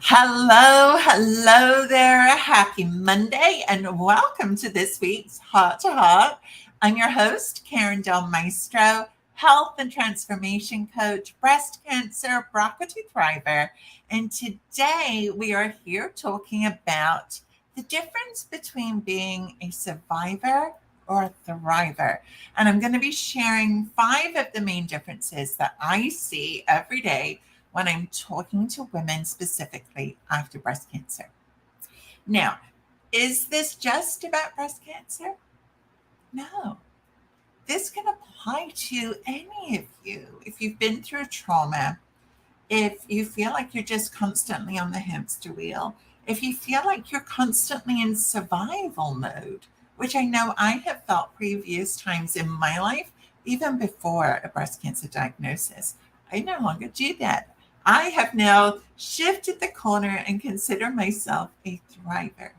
Hello there. Happy Monday and welcome to this week's Heart to Heart. I'm your host, Karin Del Maestro, health and transformation coach, breast cancer, BRCA2 thriver. And today we are here talking about the difference between being a survivor or a thriver. And I'm going to be sharing 5 of the main differences that I see every day when I'm talking to women specifically after breast cancer. Now, is this just about breast cancer? No. This can apply to any of you. If you've been through trauma, if you feel like you're just constantly on the hamster wheel, if you feel like you're constantly in survival mode, which I know I have felt previous times in my life, even before a breast cancer diagnosis, I no longer do that. I have now shifted the corner and consider myself a thriver.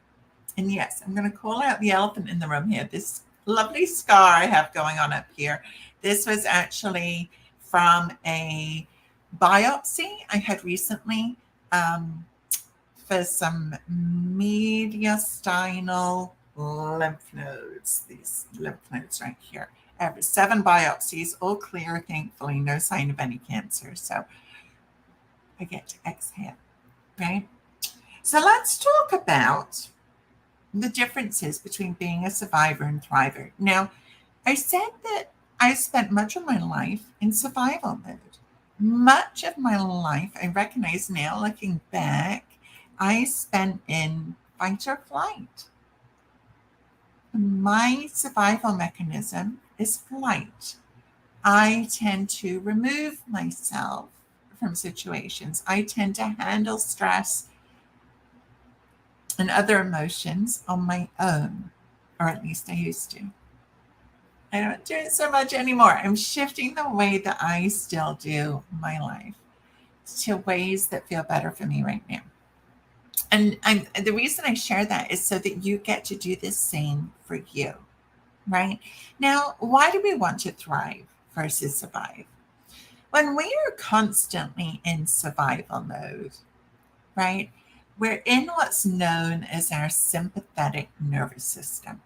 And yes, I'm going to call out the elephant in the room here. This lovely scar I have going on up here. This was actually from a biopsy I had recently for some mediastinal lymph nodes, these lymph nodes right here. I have 7 biopsies, all clear, thankfully, no sign of any cancer. So I get to exhale, right? So let's talk about the differences between being a survivor and thriver. Now, I said that I spent much of my life in survival mode. Much of my life, I recognize now, looking back, I spent in fight or flight. My survival mechanism is flight. I tend to remove myself from situations. I tend to handle stress and other emotions on my own, or at least I used to. I don't do it so much anymore. I'm shifting the way that I still do my life to ways that feel better for me right now. And the reason I share that is so that you get to do the same for you, right? Now, why do we want to thrive versus survive? When we are constantly in survival mode, right, we're in what's known as our sympathetic nervous system.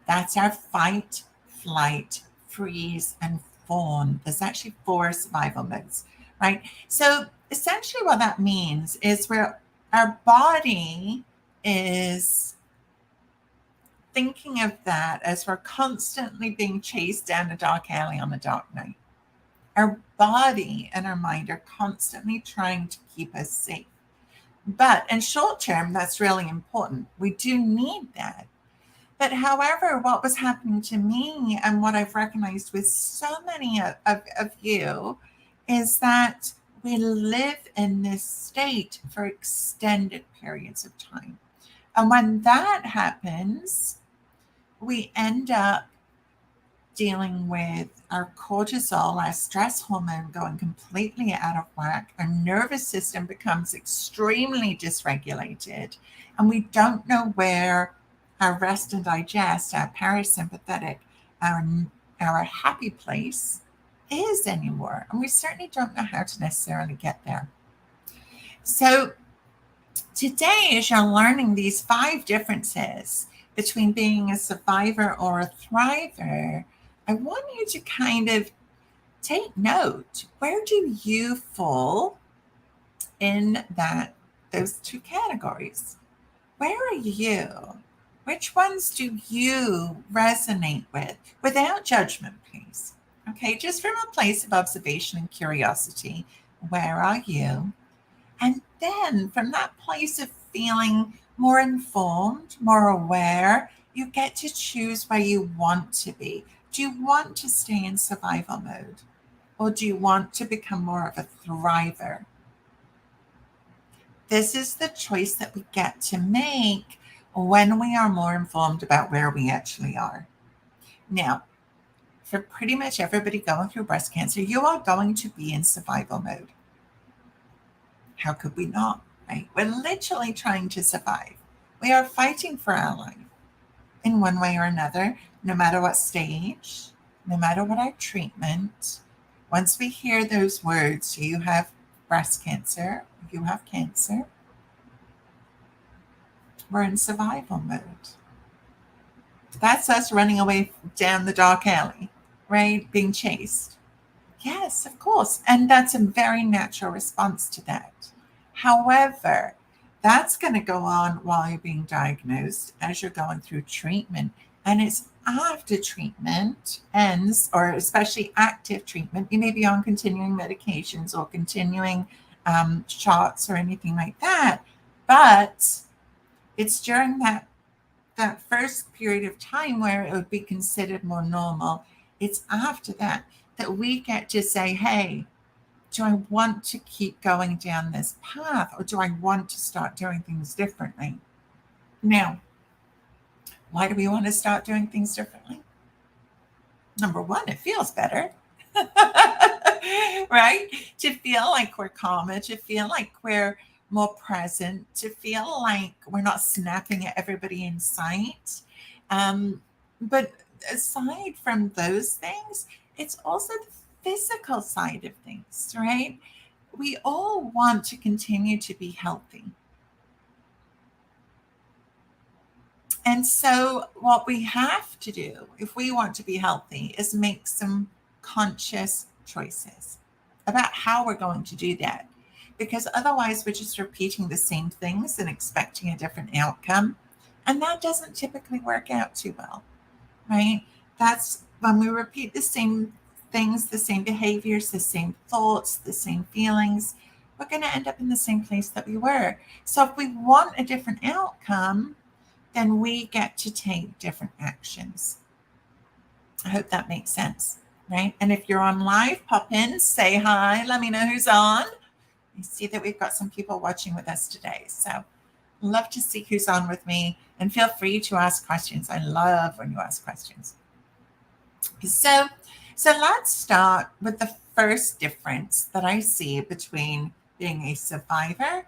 That's our fight, flight, freeze, and fawn. There's actually 4 survival modes, right? So essentially, what that means is where our body is thinking of that as we're constantly being chased down a dark alley on a dark night. Our body and our mind are constantly trying to keep us safe. But in short term, that's really important. We do need that. But however, what was happening to me and what I've recognized with so many of you is that we live in this state for extended periods of time. And when that happens, we end up dealing with our cortisol, our stress hormone, going completely out of whack. Our nervous system becomes extremely dysregulated, and we don't know where our rest and digest, our parasympathetic, our happy place is anymore. And we certainly don't know how to necessarily get there. So today, as you're learning these 5 differences between being a survivor or a thriver, I want you to kind of take note. Where do you fall in those 2 categories? Where are you? Which ones do you resonate with without judgment, please? Okay, just from a place of observation and curiosity, where are you? And then from that place of feeling more informed, more aware, you get to choose where you want to be. Do you want to stay in survival mode? Or do you want to become more of a thriver? This is the choice that we get to make when we are more informed about where we actually are. Now, for pretty much everybody going through breast cancer, you are going to be in survival mode. How could we not, right? We're literally trying to survive. We are fighting for our life in one way or another, no matter what stage, no matter what our treatment. Once we hear those words, you have breast cancer, You have cancer. We're in survival mode. That's us running away down the dark alley, right? Being chased. Yes, of course. And that's a very natural response to that. However, that's going to go on while you're being diagnosed as you're going through treatment. And it's after treatment ends, or especially active treatment, you may be on continuing medications or continuing shots or anything like that. But it's during that first period of time where it would be considered more normal. It's after that we get to say, hey, do I want to keep going down this path, or do I want to start doing things differently? Now, why do we want to start doing things differently? Number one, it feels better. Right? To feel like we're calmer, to feel like we're more present, to feel like we're not snapping at everybody in sight. But aside from those things, it's also the physical side of things, right? We all want to continue to be healthy. And so, what we have to do if we want to be healthy is make some conscious choices about how we're going to do that. Because otherwise, we're just repeating the same things and expecting a different outcome. And that doesn't typically work out too well, right? That's when we repeat the same things, the same behaviors, the same thoughts, the same feelings, we're going to end up in the same place that we were. So, if we want a different outcome, then we get to take different actions. I hope that makes sense, right? And if you're on live, pop in, say hi, let me know who's on. You see that we've got some people watching with us today. So love to see who's on with me, and feel free to ask questions. I love when you ask questions. So let's start with the first difference that I see between being a survivor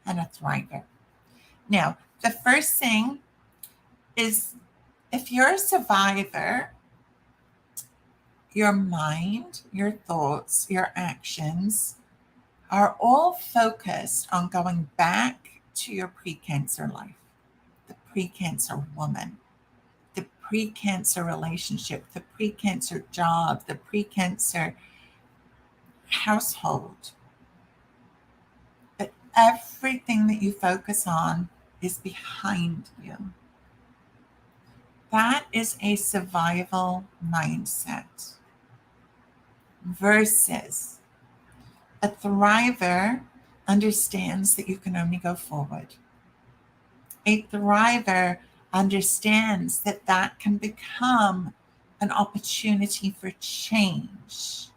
and a thriver. Now, the first thing is, if you're a survivor, your mind, your thoughts, your actions are all focused on going back to your pre-cancer life, the pre-cancer woman, the pre-cancer relationship, the pre-cancer job, the pre-cancer household. But everything that you focus on is behind you. That is a survival mindset versus a thriver understands that you can only go forward. A thriver understands that that can become an opportunity for change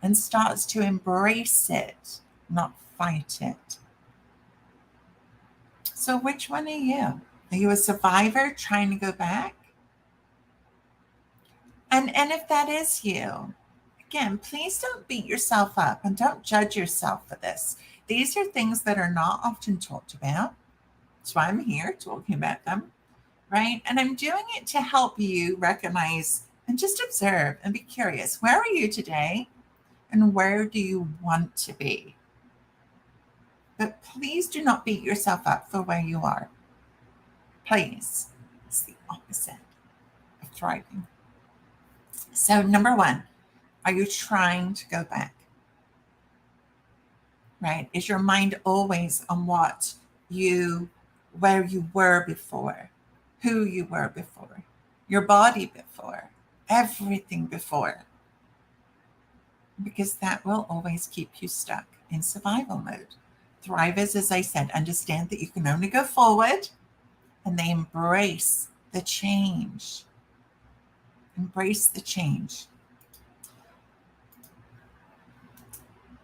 and starts to embrace it, not fight it. So which one are you? Are you a survivor trying to go back? And if that is you, again, please don't beat yourself up and don't judge yourself for this. These are things that are not often talked about. That's why I'm here talking about them, right? And I'm doing it to help you recognize and just observe and be curious. Where are you today? And where do you want to be? But please do not beat yourself up for where you are. Please. It's the opposite of thriving. So, number one, are you trying to go back? Right? Is your mind always on where you were before, who you were before, your body before, everything before? Because that will always keep you stuck in survival mode. Thrivers, as I said, understand that you can only go forward, and they embrace the change. Embrace the change.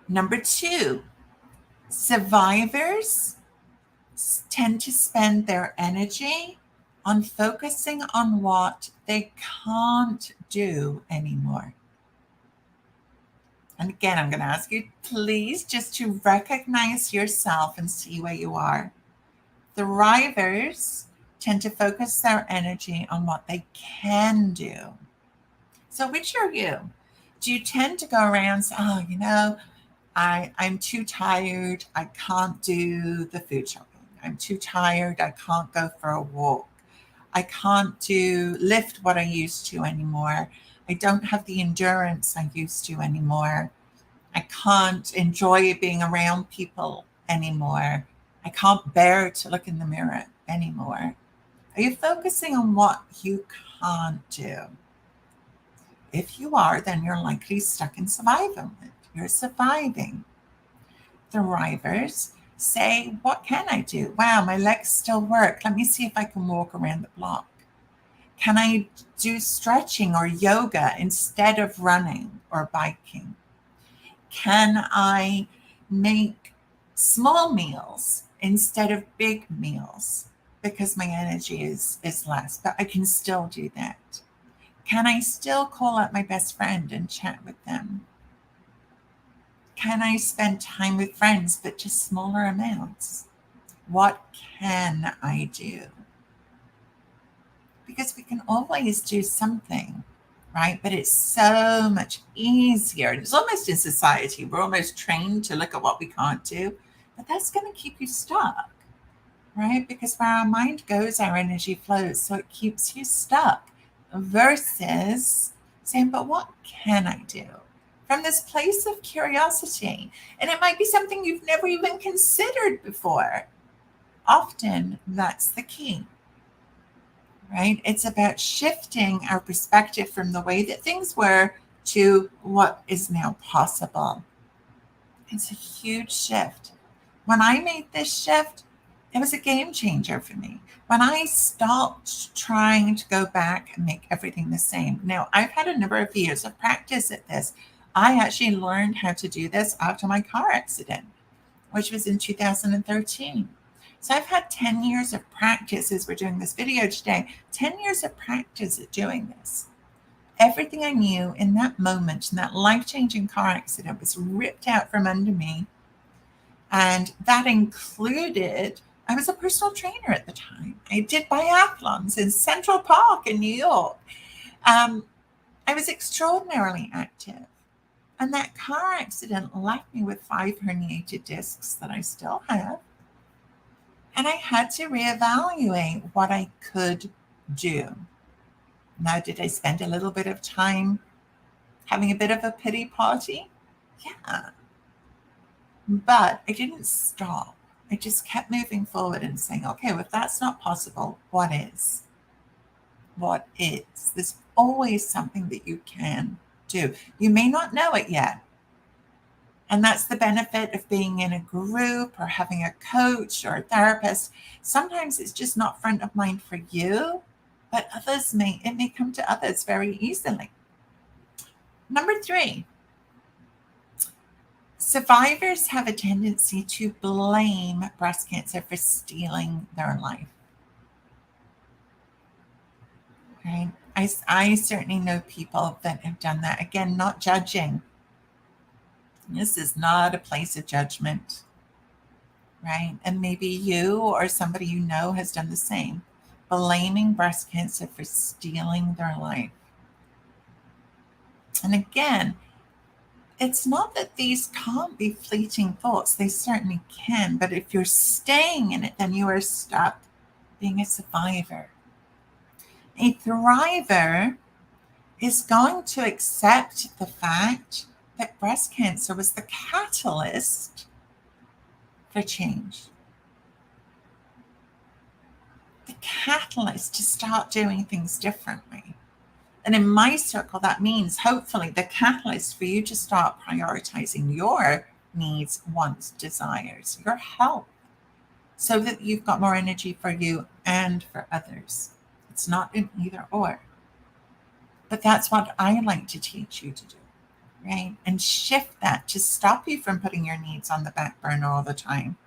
Number two, survivors tend to spend their energy on focusing on what they can't do anymore. And again, I'm going to ask you, please, just to recognize yourself and see where you are. Thrivers tend to focus their energy on what they can do. So which are you? Do you tend to go around and say, I'm too tired. I can't do the food shopping. I'm too tired. I can't go for a walk. I can't lift what I used to anymore. I don't have the endurance I used to anymore. I can't enjoy being around people anymore. I can't bear to look in the mirror anymore. Are you focusing on what you can't do? If you are, then you're likely stuck in survival mode. You're surviving. Thrivers say, what can I do? Wow, my legs still work. Let me see if I can walk around the block. Can I do stretching or yoga instead of running or biking? Can I make small meals instead of big meals because my energy is less, but I can still do that? Can I still call up my best friend and chat with them? Can I spend time with friends, but just smaller amounts? What can I do? Because we can always do something, right? But it's so much easier. It's almost in society, we're almost trained to look at what we can't do, but that's going to keep you stuck, right? Because where our mind goes, our energy flows. So it keeps you stuck versus saying, but what can I do? From this place of curiosity. And it might be something you've never even considered before. Often that's the key, right? It's about shifting our perspective from the way that things were to what is now possible. It's a huge shift. When I made this shift, it was a game changer for me. When I stopped trying to go back and make everything the same. Now, I've had a number of years of practice at this. I actually learned how to do this after my car accident, which was in 2013. So I've had 10 years of practice as we're doing this video today, 10 years of practice at doing this. Everything I knew in that moment, in that life-changing car accident, was ripped out from under me. And that included, I was a personal trainer at the time. I did biathlons in Central Park in New York. I was extraordinarily active. And that car accident left me with 5 herniated discs that I still have. And I had to reevaluate what I could do. Now, did I spend a little bit of time having a bit of a pity party? Yeah. But I didn't stop. I just kept moving forward and saying, okay, well, if that's not possible, what is? What is? There's always something that you can do. You may not know it yet. And that's the benefit of being in a group or having a coach or a therapist. Sometimes it's just not front of mind for you, but it may come to others very easily. Number 3, survivors have a tendency to blame breast cancer for stealing their life. Right? I certainly know people that have done that. Again, not judging. This is not a place of judgment, right? And maybe you or somebody you know has done the same, blaming breast cancer for stealing their life. And again, it's not that these can't be fleeting thoughts. They certainly can. But if you're staying in it, then you are stuck being a survivor. A thriver is going to accept the fact that breast cancer was the catalyst for change. The catalyst to start doing things differently. And in my circle, that means hopefully the catalyst for you to start prioritizing your needs, wants, desires, your health, so that you've got more energy for you and for others. It's not an either or. But that's what I like to teach you to do, right? And shift that to stop you from putting your needs on the back burner all the time.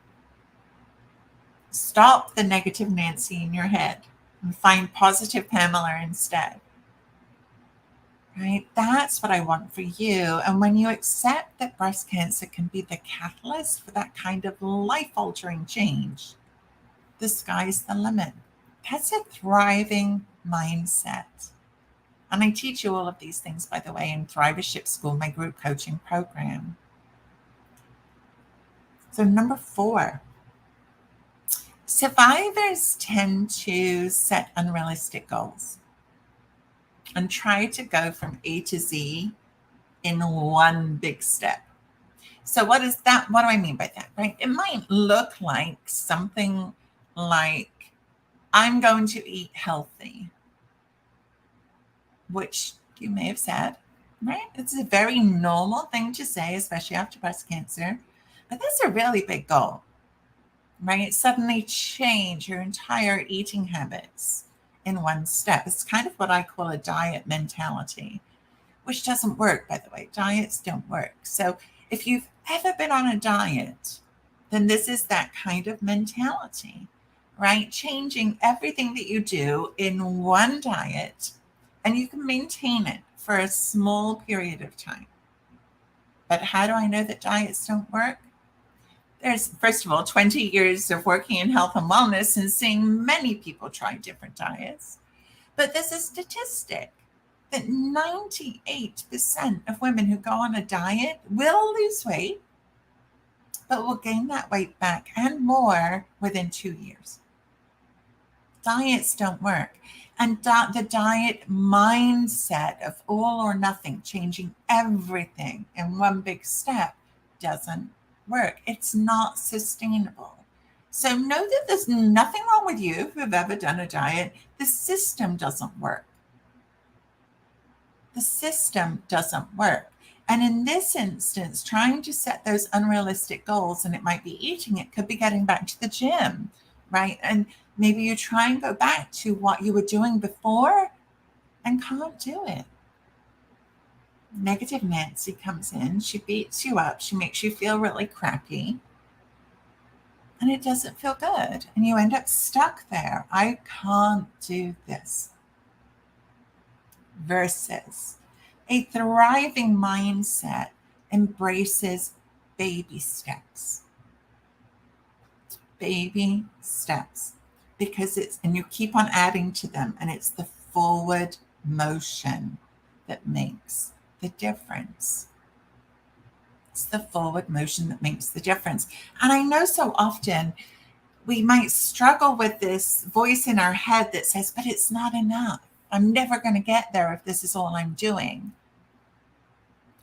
Stop the negative Nancy in your head and find positive Pamela instead. Right? That's what I want for you. And when you accept that breast cancer can be the catalyst for that kind of life-altering change, the sky's the limit. That's a thriving mindset. And I teach you all of these things, by the way, in Thrivership School, my group coaching program. So number 4, survivors tend to set unrealistic goals and try to go from A to Z in one big step. So what is that? What do I mean by that? Right? It might look like something like, I'm going to eat healthy, which you may have said, right? It's a very normal thing to say, especially after breast cancer. But that's a really big goal, right? Suddenly change your entire eating habits in one step. It's kind of what I call a diet mentality, which doesn't work, by the way. Diets don't work. So if you've ever been on a diet, then this is that kind of mentality, right? Changing everything that you do in one diet, and you can maintain it for a small period of time. But how do I know that diets don't work? There's, first of all, 20 years of working in health and wellness and seeing many people try different diets. But there's a statistic that 98% of women who go on a diet will lose weight, but will gain that weight back and more within 2 years. Diets don't work. And the diet mindset of all or nothing, changing everything in one big step, doesn't work. It's not sustainable. So know that there's nothing wrong with you if you've ever done a diet. The system doesn't work. The system doesn't work. And in this instance, trying to set those unrealistic goals, and it might be eating, it could be getting back to the gym, right? And maybe you try and go back to what you were doing before and can't do it. Negative Nancy comes in, she beats you up, she makes you feel really crappy, and it doesn't feel good. And you end up stuck there. I can't do this. Versus a thriving mindset embraces baby steps. Baby steps. Because it's, and you keep on adding to them, and it's the forward motion that makes the difference. It's the forward motion that makes the difference. And I know so often we might struggle with this voice in our head that says, but it's not enough. I'm never going to get there if this is all I'm doing.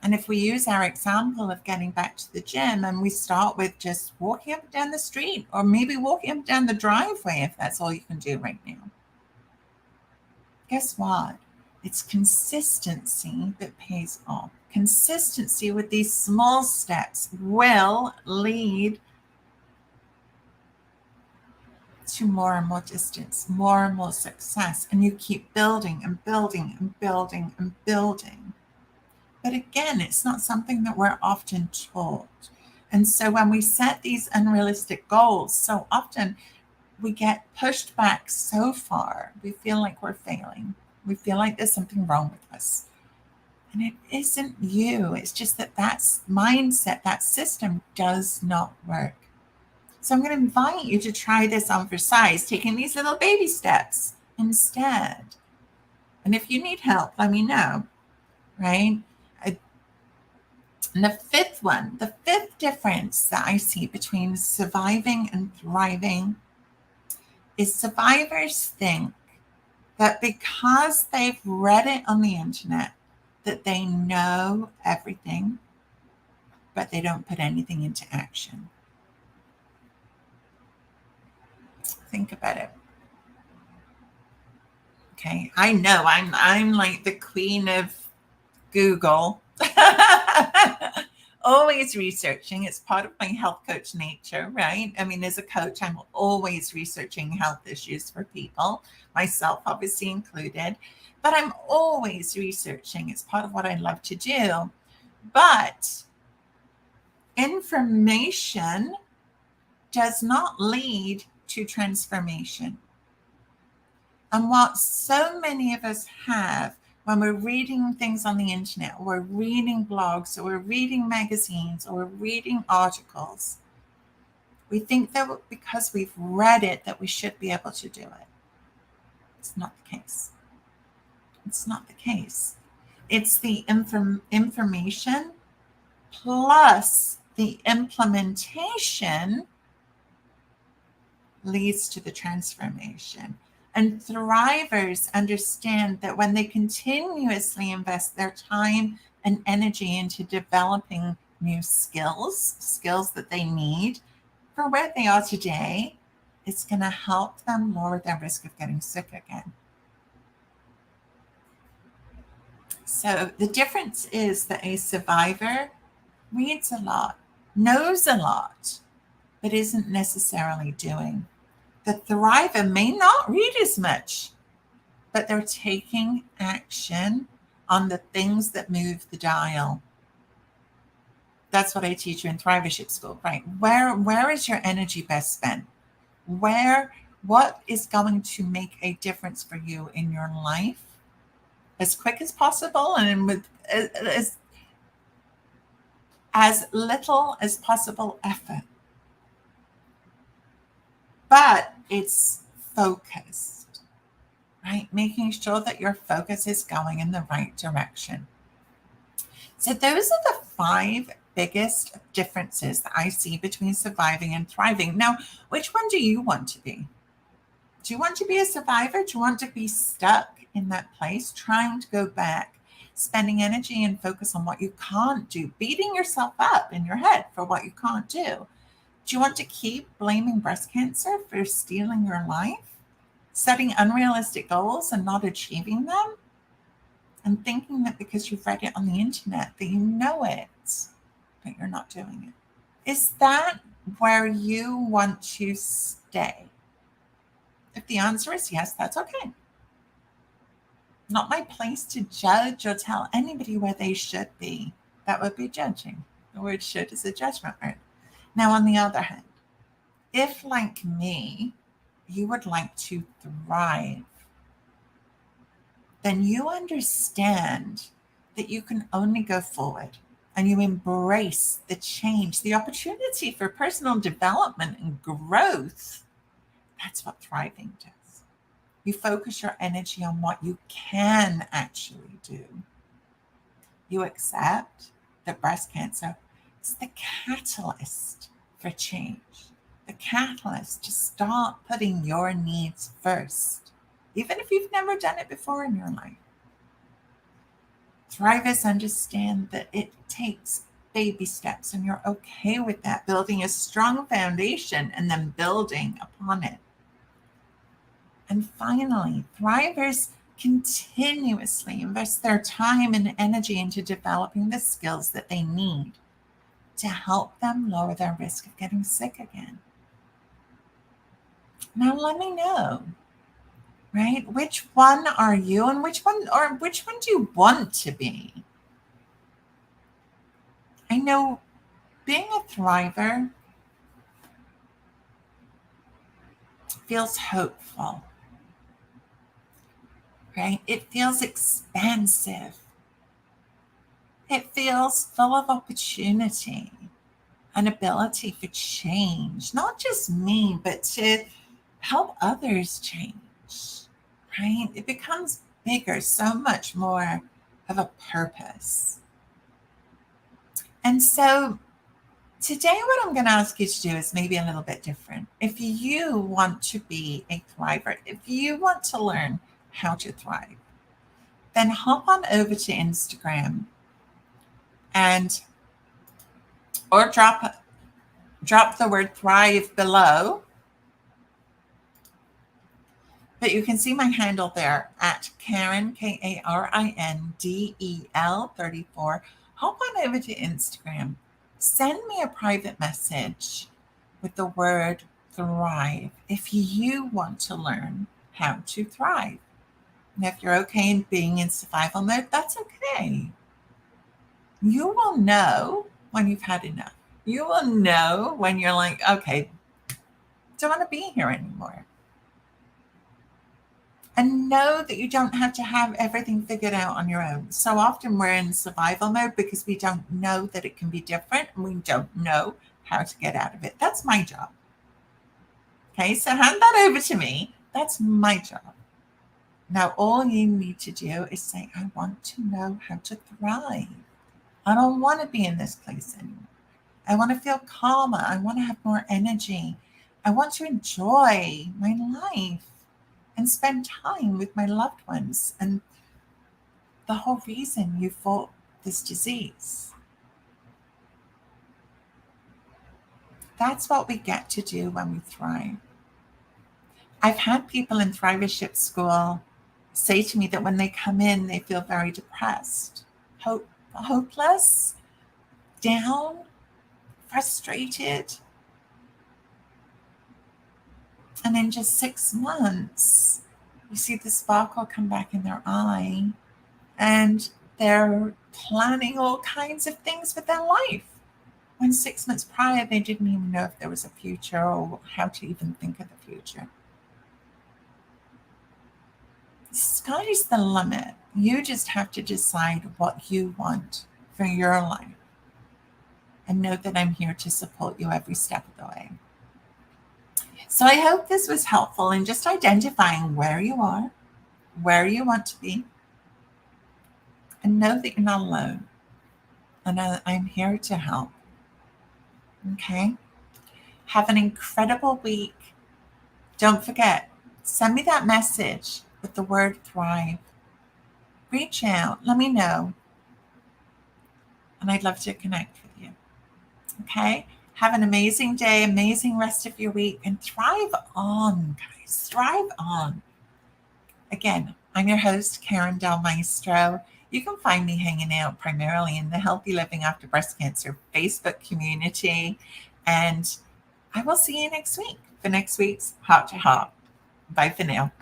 And if we use our example of getting back to the gym and we start with just walking up and down the street, or maybe walking up and down the driveway, if that's all you can do right now. Guess what? It's consistency that pays off. Consistency with these small steps will lead to more and more distance, more and more success, and you keep building and building and building and building. But again, it's not something that we're often taught. And so when we set these unrealistic goals, so often we get pushed back so far, we feel like we're failing. We feel like there's something wrong with us. And it isn't you. It's just that mindset, that system does not work. So I'm going to invite you to try this on for size, taking these little baby steps instead. And if you need help, let me know, right? And the fifth difference that I see between surviving and thriving is survivors think that because they've read it on the internet, that they know everything, but they don't put anything into action. Think about it. Okay, I know I'm like the queen of Google. Always researching. It's part of my health coach nature, right? I mean, as a coach, I'm always researching health issues for people, myself obviously included, but I'm always researching. It's part of what I love to do. But information does not lead to transformation. And what so many of us have when we're reading things on the internet, or we're reading blogs, or we're reading magazines, or we're reading articles, we think that because we've read it that we should be able to do it. It's not the case. It's not the case. It's the information plus The implementation leads to the transformation. And thrivers understand that when they continuously invest their time and energy into developing new skills that they need for where they are today, it's going to help them lower their risk of getting sick again. So the difference is that a survivor reads a lot, knows a lot, but isn't necessarily doing. The thriver may not read as much, but they're taking action on the things that move the dial. That's what I teach you in Thrivership School, right? Where is your energy best spent? What is going to make a difference for you in your life as quick as possible and with as little as possible effort? But it's focused, right? Making sure that your focus is going in the right direction. So those are the 5 biggest differences that I see between surviving and thriving. Now, which one do you want to be? Do you want to be a survivor? Do you want to be stuck in that place, trying to go back, spending energy and focus on what you can't do, beating yourself up in your head for what you can't do? Do you want to keep blaming breast cancer for stealing your life, setting unrealistic goals and not achieving them, and thinking that because you've read it on the internet that you know it, but you're not doing it? Is that where you want to stay? If the answer is yes, that's okay. Not my place to judge or tell anybody where they should be. That would be judging. The word should is a judgment word. Now, on the other hand, if, like me, you would like to thrive, then you understand that you can only go forward and you embrace the change, the opportunity for personal development and growth. That's what thriving does. You focus your energy on what you can actually do. You accept that breast cancer is the catalyst for change, the catalyst to start putting your needs first, even if you've never done it before in your life. Thrivers understand that it takes baby steps and you're okay with that, building a strong foundation and then building upon it. And finally, thrivers continuously invest their time and energy into developing the skills that they need to help them lower their risk of getting sick again. Now let me know, right? Which one are you and which one do you want to be? I know being a thriver feels hopeful, right? It feels expansive. It feels full of opportunity and ability for change, not just me, but to help others change, right? It becomes bigger, so much more of a purpose. And so today, what I'm going to ask you to do is maybe a little bit different. If you want to be a thriver, if you want to learn how to thrive, then hop on over to Instagram and or drop the word thrive below. But you can see my handle there at Karin, KARINDEL 34. Hop on over to Instagram. Send me a private message with the word thrive if you want to learn how to thrive. And if you're okay in being in survival mode, that's okay. You will know when you've had enough. You will know when you're like, okay, don't want to be here anymore. And know that you don't have to have everything figured out on your own. So often we're in survival mode because we don't know that it can be different and we don't know how to get out of it. That's my job. Okay, so hand that over to me. That's my job. Now, all you need to do is say, I want to know how to thrive. I don't want to be in this place anymore. I want to feel calmer. I want to have more energy. I want to enjoy my life and spend time with my loved ones. And the whole reason you fought this disease. That's what we get to do when we thrive. I've had people in Thrivership school say to me that when they come in, they feel very depressed, hopeless, down, frustrated. And in just 6 months, you see the sparkle come back in their eye, and they're planning all kinds of things with their life. When 6 months prior, they didn't even know if there was a future or how to even think of the future. The sky's the limit. You just have to decide what you want for your life. And know that I'm here to support you every step of the way. So I hope this was helpful in just identifying where you are, where you want to be, and know that you're not alone. And I'm here to help. Okay? Have an incredible week. Don't forget, send me that message with the word thrive. Reach out, let me know. And I'd love to connect with you. Okay? Have an amazing day, amazing rest of your week, and thrive on, guys. Thrive on. Again, I'm your host, Karin Del Maestro. You can find me hanging out primarily in the Healthy Living After Breast Cancer Facebook community. And I will see you next week for next week's Heart to Heart. Bye for now.